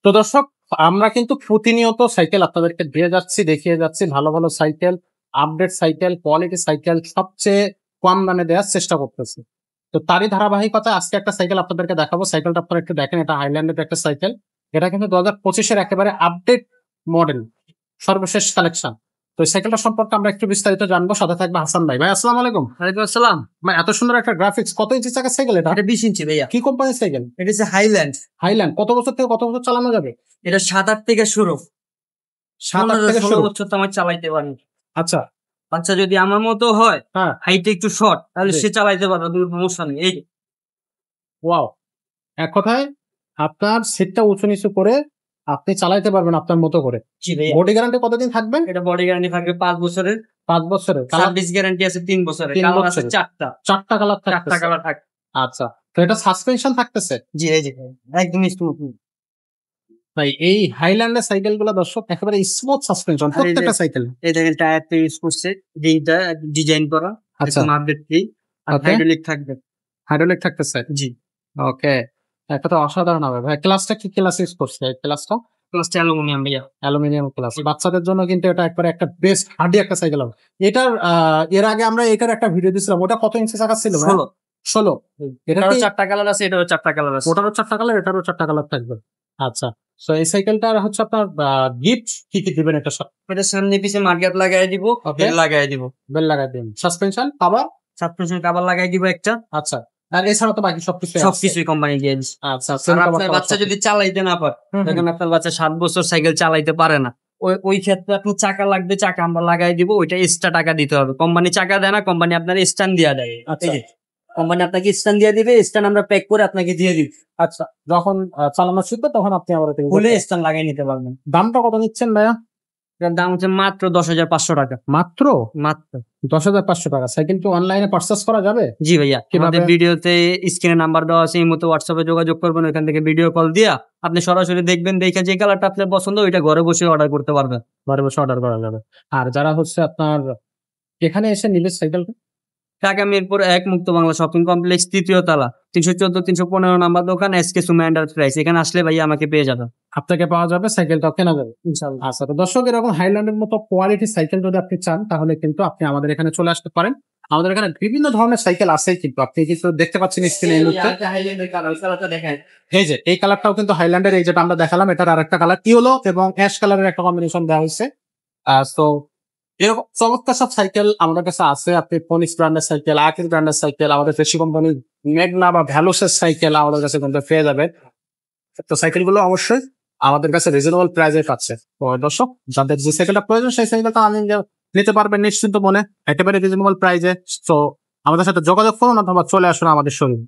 তো দর্শক, আমরা কিন্তু প্রতিনিয়ত সাইকেল আপনাদেরকে দিয়ে যাচ্ছি, দেখিয়ে যাচ্ছি ভালো ভালো cycle, update cycle, quality cycle সবচেয়ে কম দামে দেওয়ার চেষ্টা করতেছি। তো তারই ধারাবাহিকতা আজকে একটা সাইকেল আপনাদেরকে দেখাবো। সাইকেলটা আপনারা একটু দেখেন, এটা হাইল্যান্ডের একটা সাইকেল। এটা কিন্তু 2025-এর একেবারে আপডেট মডেল, সর্বশেষ কালেকশন। তো এই সাইকেলটা সম্পর্কে আমরা একটু বিস্তারিত জানবো। সাথে থাকবে হাসান ভাই। ভাই আসসালামু আলাইকুম। ওয়ালাইকুম আসসালাম। ভাই এত সুন্দর একটা গ্রাফিক্স, কত ইঞ্চি চাকার সাইকেল এটা? এটা 20 ইঞ্চি ভাইয়া। কি কোম্পানির সাইকেল? এটা হচ্ছে হাইল্যান্ড। হাইল্যান্ড। কত বছর থেকে কত বছর চালানো যাবে? এটা 7-8 থেকে শুরু। 7-8 থেকে 16 শুরু। বছর তো আমার চালাইতে পারি। আচ্ছা। বাচ্চা যদি আমার মতো হয়, হ্যাঁ। হাইটে একটু শর্ট, তাহলে জি। সে চালাইতে পারবে, কোনো সমস্যা নেই। এই ওয়াও! এক কথায় আপনার সিটটা উঁচু নিচু করে আপনি চালাইতে পারবেন আপনার মতো করে। জি ভাইয়া। বডি গ্যারান্টি কতদিন থাকবে? এটা বডি গ্যারান্টি থাকবে 5 বছরের। 5 বছরের। কালার সার্ভিস গ্যারান্টি আছে 3 বছরের। 3 কালার আছে বছরের। 4টা। 4টা কালার 4টা থাকতেছে। কালার থাকে। আচ্ছা। তো এটা সাসপেনশন থাকতেছে? জি, এই যে একদম স্মুথ। ভাই এই হাইল্যান্ডের সাইকেলগুলো দর্শক একেবারে স্মুথ সাসপেনশন আর এই যে প্রত্যেকটা সাইকেল। এই দেখেন টায়ারটা ইউজ করছে, যেটা ডিজাইন করা, আচ্ছা। একদম আপডেট ফ্রি। আর ওকে। হাইড্রোলিক থাকবে। হাইড্রোলিক থাকতেছে। জি। ওকে। একটা তো অসাধারণ হবে ভাই। ক্লাসটা কি ক্লাস ইউজ করছে? এই ক্লাসটা প্লাসটা অ্যালুমিনিয়াম ভাইয়া। Aluminium class. বাচ্চাদের জন্য কিন্তু এটা একবারে একটা বেস্ট হার্ডি একটা সাইকেল হবে। এটার এর আগে আমরা এটার একটা ভিডিও দিছিলাম। ওটা কত ইঞ্চি চাকা ছিল ভাই? 16। 16। এটা এটারও কি 4টা কালার আছে, এটারও 4টা কালার আছে। ওটারও 4টা কালার, এটারও 4টা কালার থাকবে। আচ্ছা। সো এই সাইকেলটার হচ্ছে আপনার গিফট কি কি দিবেন এটা সব? এটা সামনে পিছে মার্কেট লাগাই দিব, ওকে। বেল লাগাই দিব, বেল লাগাই দিন। Suspension cover. সাসপেনশন কভার লাগাই দিব একটা। আচ্ছা। আর এছাড়া তো বাকি সবকিছু আছে। সবকিছুই কোম্পানি দিয়ে দিচ্ছে। আচ্ছা। আর আপনার বাচ্চা যদি চালাইতে না পারে, দেখেন আপনার বাচ্চা 7 বছর সাইকেল চালাইতে পারে না, ওই ক্ষেত্রে আপনি চাকা লাগবে, চাকা আমরা লাগাই দিব, ওইটা এক্সট্রা টাকা দিতে হবে। কোম্পানি চাকা দেয় না, কোম্পানি আপনার স্ট্যান্ড দিয়ে দেয়। আচ্ছা। কোম্পানি আপনাকে স্ট্যান্ড দিয়ে দিবে, স্ট্যান্ড আমরা প্যাক করে আপনাকে দিয়ে দিব। আচ্ছা। যখন চালানো শিখবে তখন আপনি আবার খুলে স্ট্যান্ড লাগাই নিতে পারবেন। দামটা কত নিচ্ছেন ভাইয়া? এটার দাম হচ্ছে মাত্র 10,500 টাকা। মাত্র মাত্র 10,500 টাকা। সাইকেল কি অনলাইনে পারচেজ করা যাবে? জি ভাইয়া, কিভাবে? আমাদের ভিডিওতে স্ক্রিনে নাম্বার দেওয়া আছে, এই মতো হোয়াটসঅ্যাপে যোগাযোগ করবেন, ওইখান থেকে ভিডিও কল দিয়া আপনি সরাসরি দেখবেন, দেখে যে কালারটা আপনার পছন্দ ওইটা ঘরে বসে অর্ডার করতে পারবেন। ঘরে বসে অর্ডার করা যাবে। আর যারা হচ্ছে আপনার এখানে এসে নিবে সাইকেলটা, ঢাকা মিরপুর 1 মুক্ত বাংলা শপিং কমপ্লেক্স, 3য় তলা, 314-315 নাম্বার দোকান, এসকে সুমা এন্টারপ্রাইজ। এখানে আসলে ভাইয়া আমাকে পেয়ে যাবেন। আপনাকে পাওয়া যাবে, সাইকেলটাও কেনা যাবে ইনশাআল্লাহ। আচ্ছা। তো দর্শক, এরকম হাইল্যান্ডের মতো কোয়ালিটি সাইকেল যদি আপনি চান তাহলে কিন্তু আপনি আমাদের এখানে চলে আসতে পারেন। আমাদের এখানে বিভিন্ন ধরনের সাইকেল আছে, কিন্তু আপনি কিন্তু দেখতে পাচ্ছেন স্ক্রিনে এই মুহূর্তে। এই যে এই কালারটাও কিন্তু হাইল্যান্ডের, এই যেটা আমরা দেখালাম এটার আরেকটা কালার ইয়েলো এবং অ্যাশ কালারের একটা কম্বিনেশন দেওয়া হয়েছে। তো এরকম চমৎকার সব সাইকেল আমাদের কাছে আছে। আপনি ফোনিক্স ব্র্যান্ডের সাইকেল, আকিস ব্র্যান্ডের সাইকেল, আমাদের দেশি কোম্পানির মেঘনা বা ভ্যালোসের সাইকেল আমাদের কাছে কিন্তু পেয়ে যাবেন। তো সাইকেলগুলো অবশ্যই আমাদের কাছে রিজনেবল প্রাইসে পাচ্ছে। তো দর্শক, যাদের যে সাইকেলটা প্রয়োজন সেই সাইকেলটা আপনি নিতে পারবেন নিশ্চিন্ত মনে, একেবারে রিজনেবল প্রাইসে। তো আমাদের সাথে যোগাযোগ করুন অথবা চলে আসুন আমাদের শোরুম।